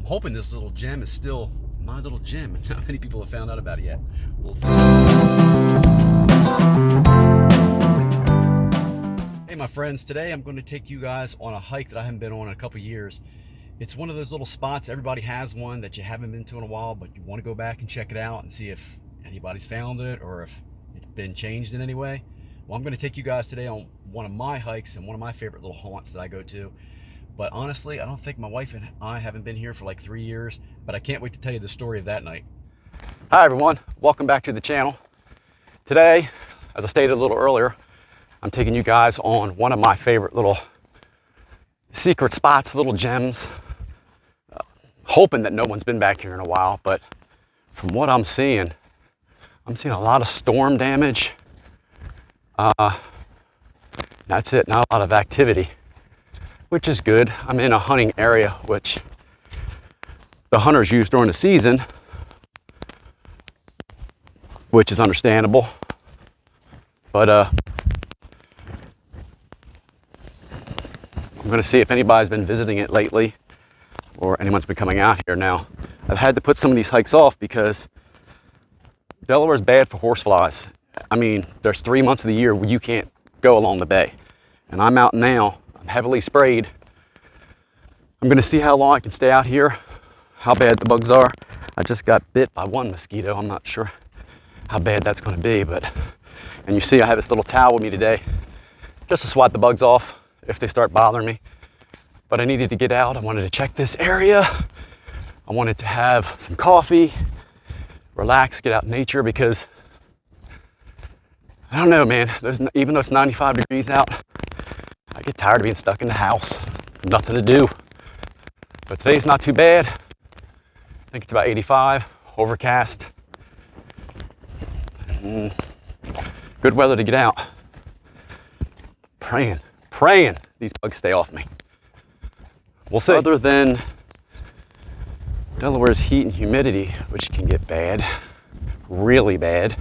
I'm hoping this little gem is still my little gem and not many people have found out about it yet. We'll see. Hey my friends, today I'm going to take you guys on a hike that I haven't been on in a couple years. It's one of those little spots, everybody has one that you haven't been to in a while, but you want to go back and check it out and see if anybody's found it or if it's been changed in any way. Well, I'm going to take you guys today on one of my hikes and one of my favorite little haunts that I go to. But honestly, I don't think my wife and I haven't been here for like 3 years, but I can't wait to tell you the story of that night. Hi everyone, welcome back to the channel. Today, as I stated a little earlier, I'm taking you guys on one of my favorite little secret spots, little gems. Hoping that no one's been back here in a while, but from what I'm seeing a lot of storm damage. That's it, not a lot of activity, which is good. I'm in a hunting area, which the hunters use during the season, which is understandable. But I'm going to see if anybody's been visiting it lately or anyone's been coming out here. Now, I've had to put some of these hikes off because Delaware's bad for horseflies. I mean, there's 3 months of the year where you can't go along the bay. And I'm out now, I'm heavily sprayed. I'm gonna see how long I can stay out here, how bad the bugs are. I just got bit by one mosquito. I'm not sure how bad that's gonna be, and you see I have this little towel with me today just to swat the bugs off if they start bothering me. But I needed to get out. I wanted to check this area. I wanted to have some coffee, relax, get out in nature, because I don't know, man. Even though it's 95 degrees out, I get tired of being stuck in the house. Nothing to do. But today's not too bad. I think it's about 85, overcast. Good weather to get out. Praying these bugs stay off me. We'll see. Other than Delaware's heat and humidity, which can get bad, really bad.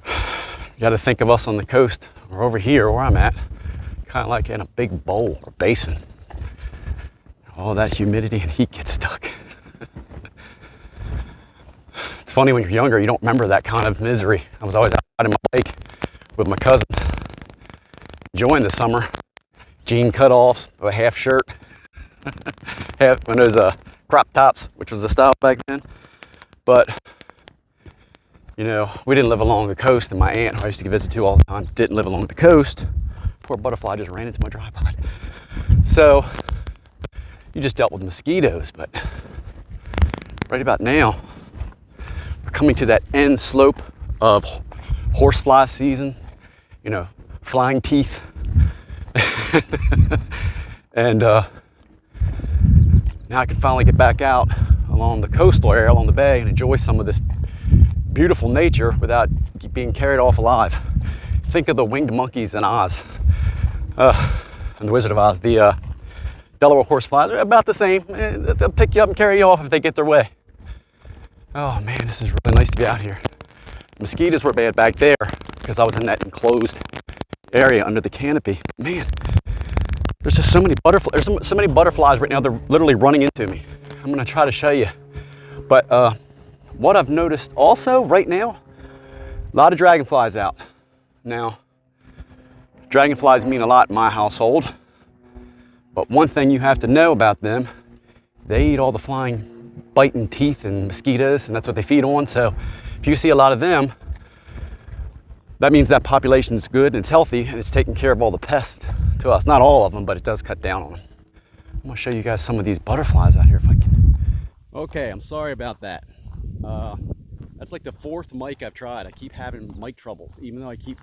You got to think of us on the coast, or over here where I'm at, kind of like in a big bowl or basin. All that humidity and heat gets stuck. It's funny, when you're younger, you don't remember that kind of misery. I was always out in my lake with my cousins, enjoying the summer. Jean cutoffs, a half shirt, one of those crop tops, which was the style back then. But you know, we didn't live along the coast, and my aunt, who I used to visit to all the time, didn't live along the coast. Poor butterfly just ran into my tripod. So you just dealt with mosquitoes. But right about now, we're coming to that end slope of horsefly season. You know, flying teeth. And now I can finally get back out along the coastal area, along the bay, and enjoy some of this beautiful nature without being carried off alive. Think of the winged monkeys in Oz, and the Wizard of Oz. The Delaware horseflies are about the same. They'll pick you up and carry you off if they get their way. Oh man, this is really nice to be out here. Mosquitoes were bad back there because I was in that enclosed area under the canopy. Man, there's just so many butterflies. There's so many butterflies right now. They're literally running into me. I'm gonna try to show you. But what I've noticed also right now, a lot of dragonflies out. Now, dragonflies mean a lot in my household. But one thing you have to know about them, they eat all the flying, biting teeth and mosquitoes, and that's what they feed on. So if you see a lot of them, that means that population is good and it's healthy and it's taking care of all the pests to us. Not all of them, but it does cut down on them. I'm gonna show you guys some of these butterflies out here if I can. Okay, I'm sorry about that. That's like the 4th mic I've tried. I keep having mic troubles, even though I keep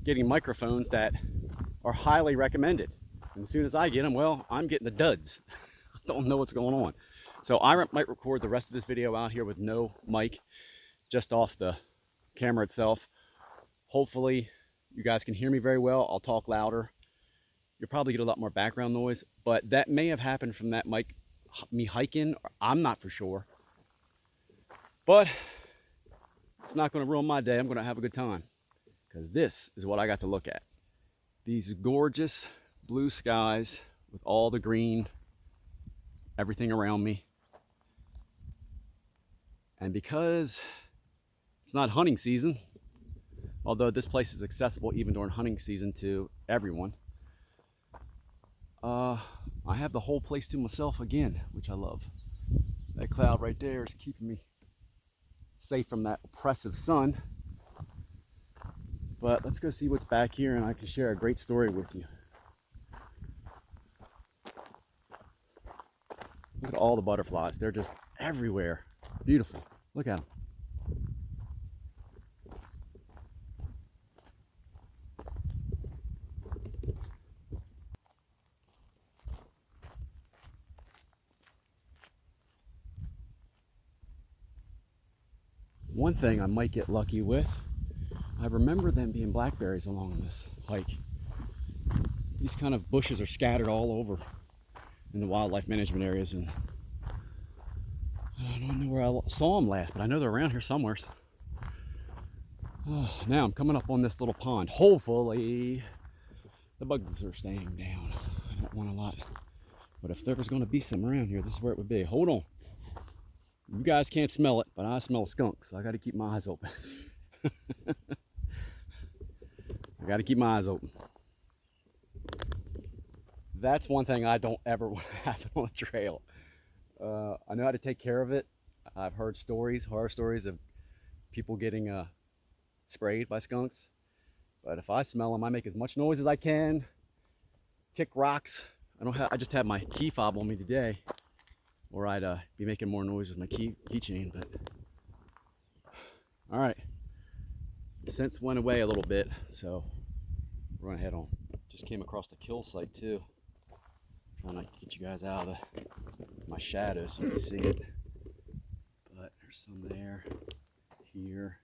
getting microphones that are highly recommended. And as soon as I get them, well, I'm getting the duds. I don't know what's going on. So I might record the rest of this video out here with no mic, just off the camera itself. Hopefully you guys can hear me very well. I'll talk louder. You'll probably get a lot more background noise, but that may have happened from that mic, me hiking. I'm not for sure. But it's not going to ruin my day. I'm going to have a good time because this is what I got to look at. These gorgeous blue skies with all the green everything around me. And because it's not hunting season, although this place is accessible even during hunting season to everyone, I have the whole place to myself again, which I love. That cloud right there is keeping me safe from that oppressive sun. But let's go see what's back here, and I can share a great story with you. Look at all the butterflies. They're just everywhere. Beautiful. Look at them. One thing I might get lucky with, I remember them being blackberries along this hike. These kind of bushes are scattered all over in the wildlife management areas, and I don't know where I saw them last, but I know they're around here somewhere. Now I'm coming up on this little pond. Hopefully the bugs are staying down. I don't want a lot, but if there was going to be some around here, this is where it would be. Hold on. You guys can't smell it, but I smell a skunk, so I got to keep my eyes open. I got to keep my eyes open. That's one thing I don't ever want to happen on the trail. I know how to take care of it. I've heard stories, horror stories of people getting sprayed by skunks. But if I smell them, I make as much noise as I can, kick rocks. I just have my key fob on me today, or I'd be making more noise with my keychain. But all right, scents went away a little bit, so we're gonna head on. Just came across the kill site too. Trying to get you guys out of my shadow so you can see it. But there's some there, here.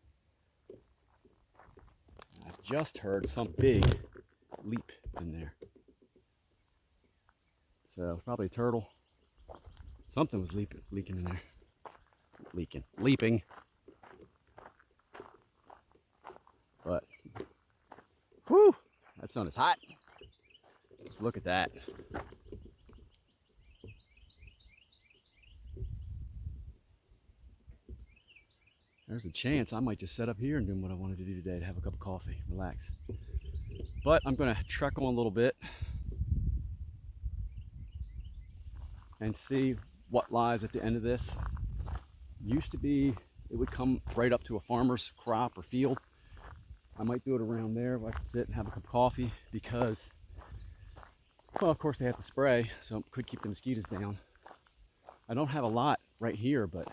I just heard some big leap in there. So probably a turtle. Something was leaking in there. Leaping. But, whew, that sun is hot. Just look at that. There's a chance I might just set up here and do what I wanted to do today, to have a cup of coffee, relax. But I'm gonna trek on a little bit and see what lies at the end of this. Used to be, it would come right up to a farmer's crop or field. I might do it around there where I could sit and have a cup of coffee, because, well, of course they have to spray, so it could keep the mosquitoes down. I don't have a lot right here, but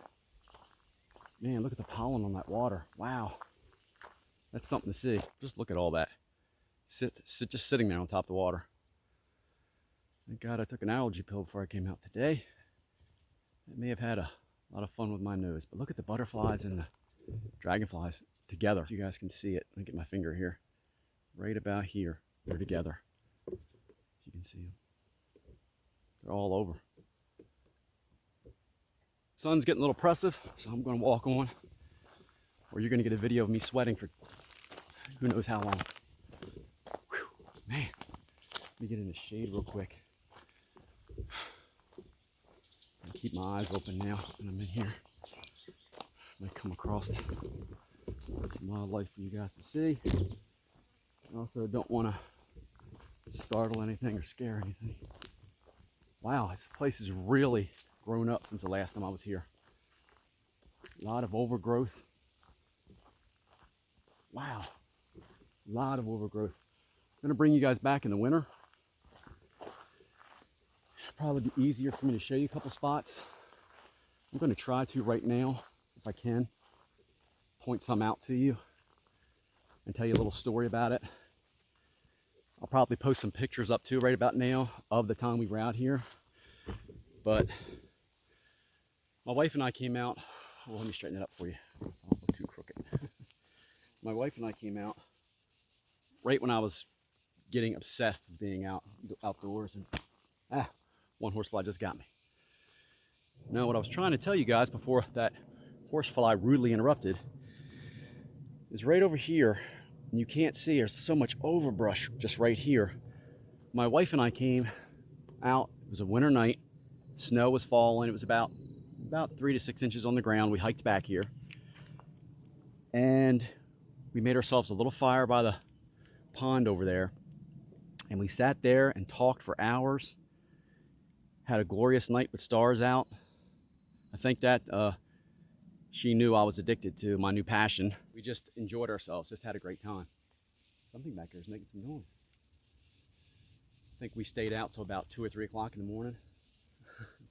man, look at the pollen on that water. Wow. That's something to see. Just look at all that. Just sitting there on top of the water. Thank God I took an allergy pill before I came out today. I may have had a lot of fun with my nose, but look at the butterflies and the dragonflies together. You guys can see it. Let me get my finger here. Right about here. They're together. You can see them. They're all over. Sun's getting a little oppressive, so I'm going to walk on, or you're going to get a video of me sweating for who knows how long. Whew, man, let me get in the shade real quick. I keep my eyes open now when I'm in here. I might come across some wildlife for you guys to see. I also don't want to startle anything or scare anything. Wow, this place has really grown up since the last time I was here. A lot of overgrowth. Wow, a lot of overgrowth. I'm gonna bring you guys back in the winter. Probably be easier for me to show you a couple spots. I'm gonna try to right now, if I can, point some out to you and tell you a little story about it. I'll probably post some pictures up too right about now of the time we were out here. But my wife and I came out, well, let me straighten it up for you. I don't look too crooked. My wife and I came out right when I was getting obsessed with being outdoors, and one horsefly just got me. Now, what I was trying to tell you guys before that horsefly rudely interrupted is right over here, and you can't see, there's so much overbrush just right here. My wife and I came out, it was a winter night, Snow was falling. It was about 3 to 6 inches on the ground. We hiked back here, and we made ourselves a little fire by the pond over there, and we sat there and talked for hours. Had a glorious night with stars out. I think that she knew I was addicted to my new passion. We just enjoyed ourselves, just had a great time. Something back there is making some noise. I think we stayed out till about 2 or 3 o'clock in the morning.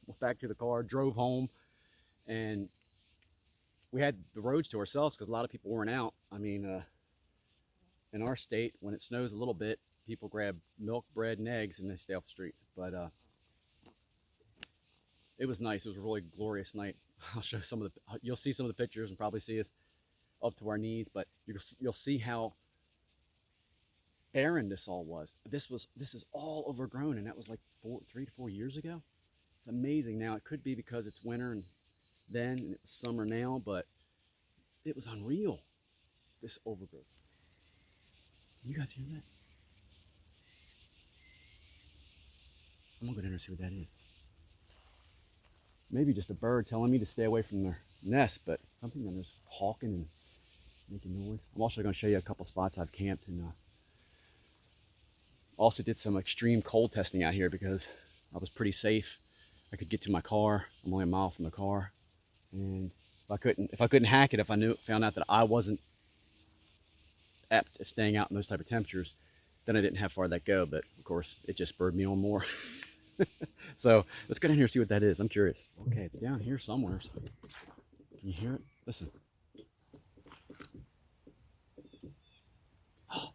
Went back to the car, drove home, and we had the roads to ourselves because a lot of people weren't out. I mean, in our state, when it snows a little bit, people grab milk, bread, and eggs, and they stay off the streets. But it was nice. It was a really glorious night. I'll show some of the, you'll see some of the pictures and probably see us up to our knees, but you'll see how barren this all was. This is all overgrown, and that was like 3 to 4 years ago. It's amazing. Now it could be because it's winter and then and it was summer now, but it was unreal, this overgrowth. You guys hear that? I'm gonna go down there and see what that is. Maybe just a bird telling me to stay away from their nest, but something that is hawking and making noise. I'm also going to show you a couple spots I've camped, and also did some extreme cold testing out here because I was pretty safe. I could get to my car. I'm only a mile from the car, and if I couldn't hack it, if I found out that I wasn't apt at staying out in those type of temperatures, then I didn't have far that go. But of course, it just spurred me on more. So let's go down here and see what that is. I'm curious. Okay, it's down here somewhere. Can you hear it? Listen. Oh.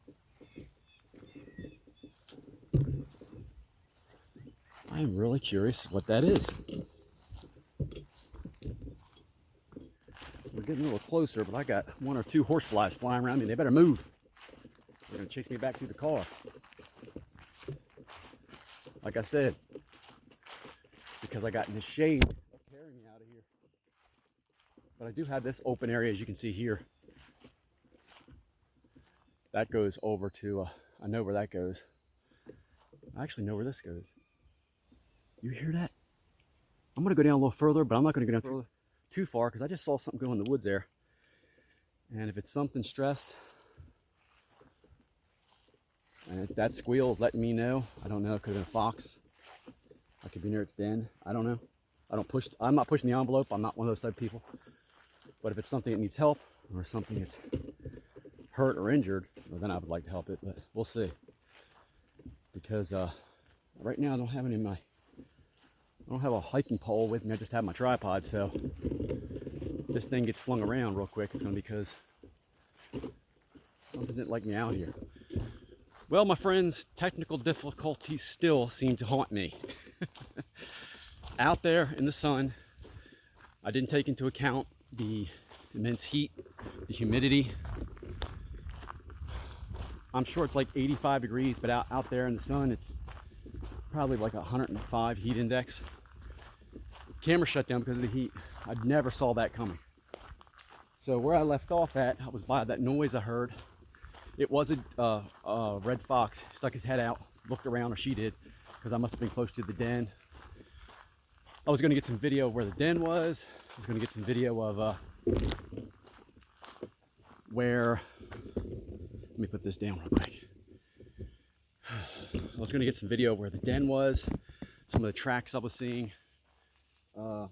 I am really curious what that is. We're getting a little closer, but I got 1 or 2 horseflies flying around me. They better move. They're gonna chase me back to the car. Like I said, because I got in the shade, they're carrying me out of here. But I do have this open area, as you can see here. That goes over to, I know where that goes. I actually know where this goes. You hear that? I'm gonna go down a little further, but I'm not gonna go down too far because I just saw something go in the woods there. And if it's something stressed, and if that squeal is letting me know, I don't know, it could have been a fox. I could be near its den. I don't know. I'm not pushing the envelope. I'm not one of those type of people. But if it's something that needs help or something that's hurt or injured, well, then I would like to help it. But we'll see. Because right now I don't have I don't have a hiking pole with me. I just have my tripod. So if this thing gets flung around real quick, it's going to be because something didn't like me out here. Well, my friends, technical difficulties still seem to haunt me. Out there in the sun, I didn't take into account the immense heat, the humidity. I'm sure it's like 85 degrees, but out there in the sun, it's probably like 105 heat index. Camera shut down because of the heat. I never saw that coming. So where I left off at, I was by that noise I heard. It was a red fox. Stuck his head out, looked around, or she did, because I must have been close to the den. I was going to get some video of where the den was. I was going to get some video of where, let me put this down real quick. I was going to get some video of where the den was, some of the tracks I was seeing, and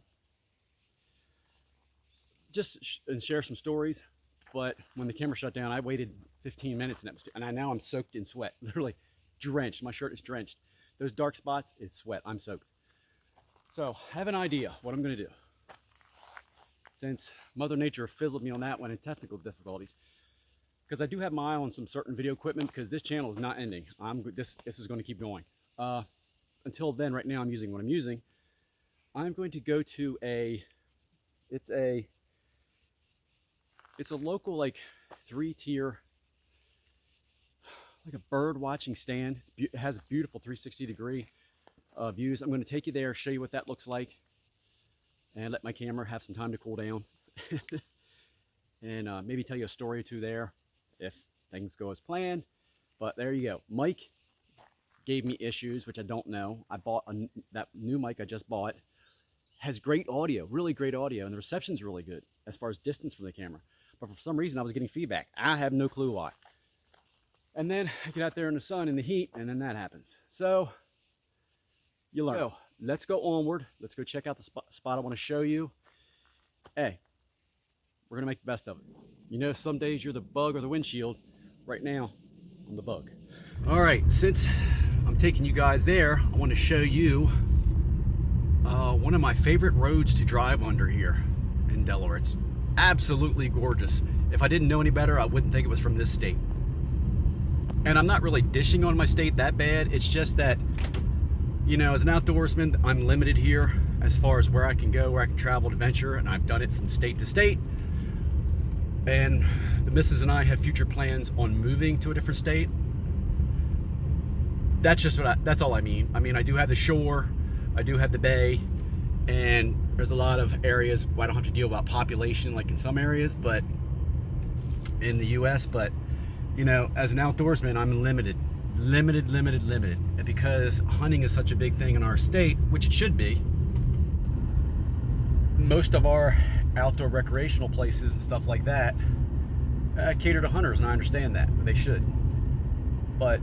share some stories. But when the camera shut down, I waited 15 minutes and now I'm soaked in sweat, literally drenched. My shirt is drenched. Those dark spots is sweat. I'm soaked. So I have an idea what I'm going to do. Since Mother Nature fizzled me on that one in technical difficulties, because I do have my eye on some certain video equipment, because this channel is not ending. This is going to keep going. Until then, right now I'm using what I'm using. I'm going to go to it's a local like 3-tier, like a bird watching stand. It has a beautiful 360-degree views. I'm going to take you there, show you what that looks like, and let my camera have some time to cool down. And maybe tell you a story or two there if things go as planned. But there you go. Mike gave me issues, which I don't know. I bought that new mic I just bought. Has great audio, really great audio, and the reception's really good as far as distance from the camera. But for some reason, I was getting feedback. I have no clue why. And then I get out there in the sun, in the heat, and then that happens. So you learn. So let's go onward. Let's go check out the spot I want to show you. Hey, we're gonna make the best of it. You know, some days you're the bug or the windshield. Right now, I'm the bug. All right, since I'm taking you guys there, I want to show you one of my favorite roads to drive under here in Delaware. It's absolutely gorgeous. If I didn't know any better, I wouldn't think it was from this state. And I'm not really dishing on my state that bad. It's just that, you know, as an outdoorsman, I'm limited here as far as where I can go, where I can travel to venture, and I've done it from state to state. And the missus and I have future plans on moving to a different state. That's just that's all I mean. I mean, I do have the shore, I do have the bay, and there's a lot of areas where I don't have to deal about population like in some areas, but in the US, but you know, as an outdoorsman, I'm limited. And because hunting is such a big thing in our state, which it should be, most of our outdoor recreational places and stuff like that cater to hunters, and I understand that, they should. But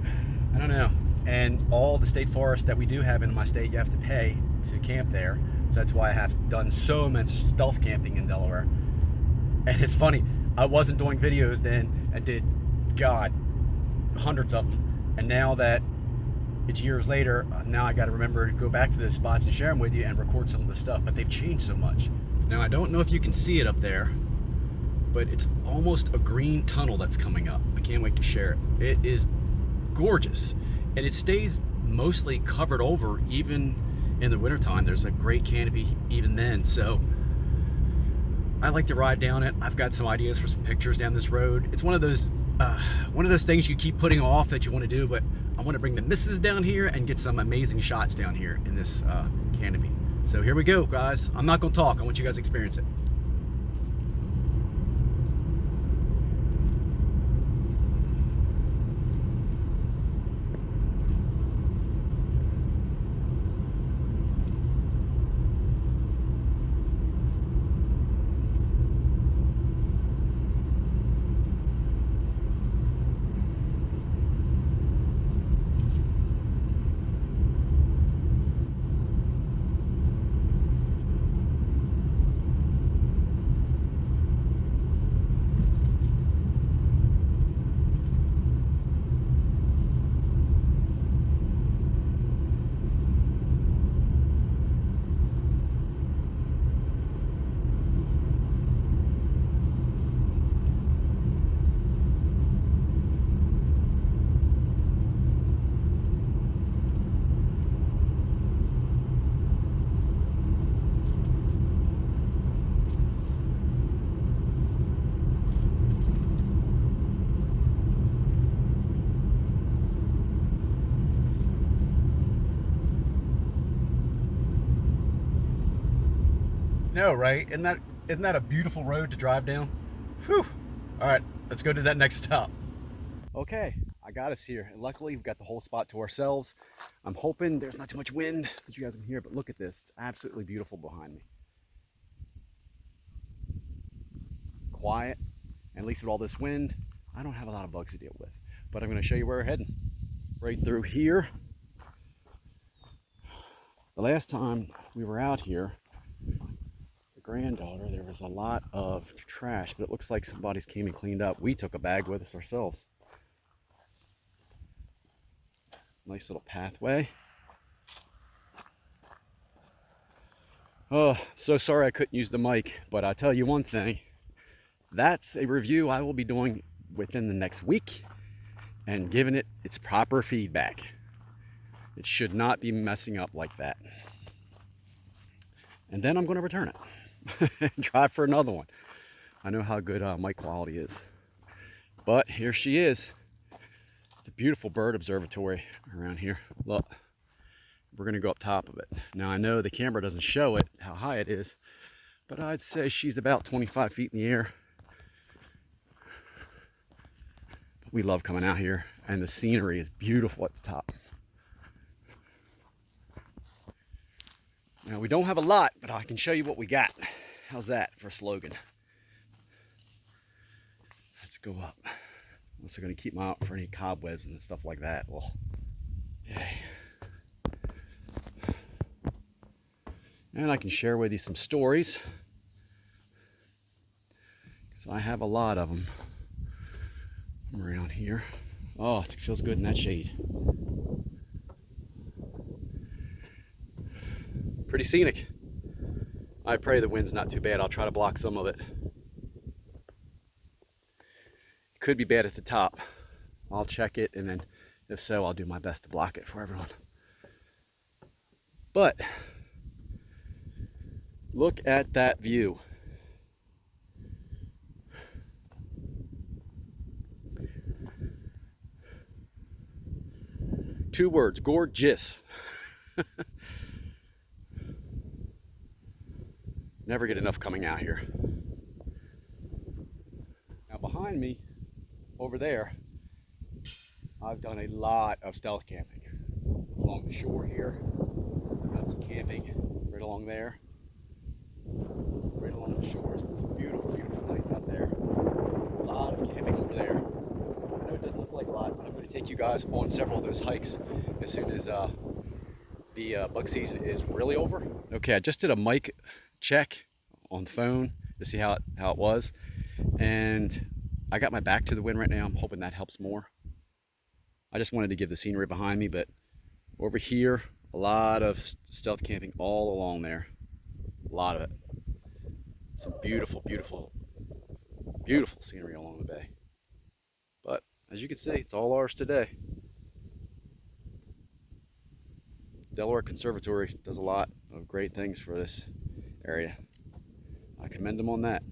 I don't know. And all the state forests that we do have in my state, you have to pay to camp there. So that's why I have done so much stealth camping in Delaware. And it's funny, I wasn't doing videos then. I did, God, hundreds of them. And now that it's years later, now I got to remember to go back to those spots and share them with you and record some of the stuff. But they've changed so much. Now, I don't know if you can see it up there, but it's almost a green tunnel that's coming up. I can't wait to share it. It is gorgeous. And it stays mostly covered over even in the wintertime. There's a great canopy even then. So I like to ride down it. I've got some ideas for some pictures down this road. It's one of those things you keep putting off that you want to do, but I want to bring the missus down here and get some amazing shots down here in this canopy. So here we go, guys. I'm not going to talk. I want you guys to experience it. No, right? Isn't that a beautiful road to drive down? Whew. All right, let's go to that next stop. Okay, I got us here. And luckily, we've got the whole spot to ourselves. I'm hoping there's not too much wind that you guys can hear, but look at this. It's absolutely beautiful behind me. Quiet, and at least with all this wind, I don't have a lot of bugs to deal with. But I'm gonna show you where we're heading. Right through here. The last time we were out here, granddaughter, there was a lot of trash, but it looks like somebody's came and cleaned up. We took a bag with us ourselves. Nice little pathway. Oh, so sorry I couldn't use the mic, but I'll tell you one thing. That's a review I will be doing within the next week and giving it its proper feedback. It should not be messing up like that. And then I'm going to return it. Drive for another one. I know how good mic quality is. But here she is. It's a beautiful bird observatory around here. Look, we're gonna go up top of it. Now I know the camera doesn't show it, how high it is, but I'd say she's about 25 feet in the air. But we love coming out here, and the scenery is beautiful at the top. Now we don't have a lot, but I can show you what we got. How's that for a slogan? Let's go up. I'm also going to keep my eye out for any cobwebs and stuff like that. Well, okay. And I can share with you some stories, because I have a lot of them around here. Oh, it feels good in that shade. Pretty scenic. I pray the wind's not too bad. I'll try to block some of it. It could be bad at the top. I'll check it, and then if so, I'll do my best to block it for everyone. But look at that view. Two words, gorgeous. Never get enough coming out here. Now behind me, over there, I've done a lot of stealth camping. Along the shore here, I've done some camping right along there. Right along the shore, some beautiful, beautiful nights out there. A lot of camping over there. I know it doesn't look like a lot, but I'm going to take you guys on several of those hikes as soon as the bug season is really over. Okay, I just did a mic check on the phone to see how it was, and I got my back to the wind right now. I'm hoping that helps more. I just wanted to give the scenery behind me, but over here, a lot of stealth camping all along there. A lot of it. Some beautiful, beautiful, beautiful scenery along the bay. But as you can see, it's all ours today. Delaware Conservatory does a lot of great things for this area. I commend them on that.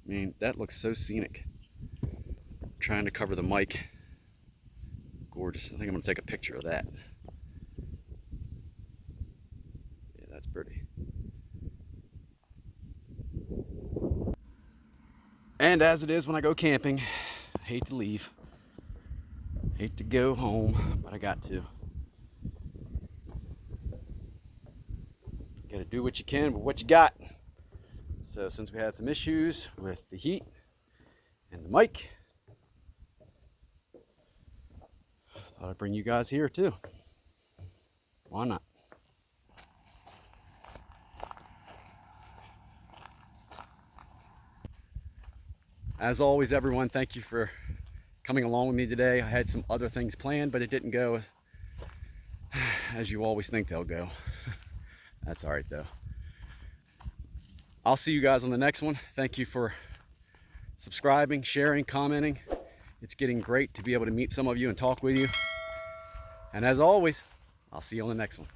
I mean, that looks so scenic. I'm trying to cover the mic. Gorgeous. I think I'm going to take a picture of that. Yeah, that's pretty. And as it is when I go camping, I hate to leave. Hate to go home, but I got to. Gotta do what you can with what you got. So since we had some issues with the heat and the mic, I thought I'd bring you guys here too. Why not? As always, everyone, thank you for coming along with me today. I had some other things planned, but it didn't go as you always think they'll go. That's all right though. I'll see you guys on the next one. Thank you for subscribing, sharing, commenting. It's getting great to be able to meet some of you and talk with you. And as always, I'll see you on the next one.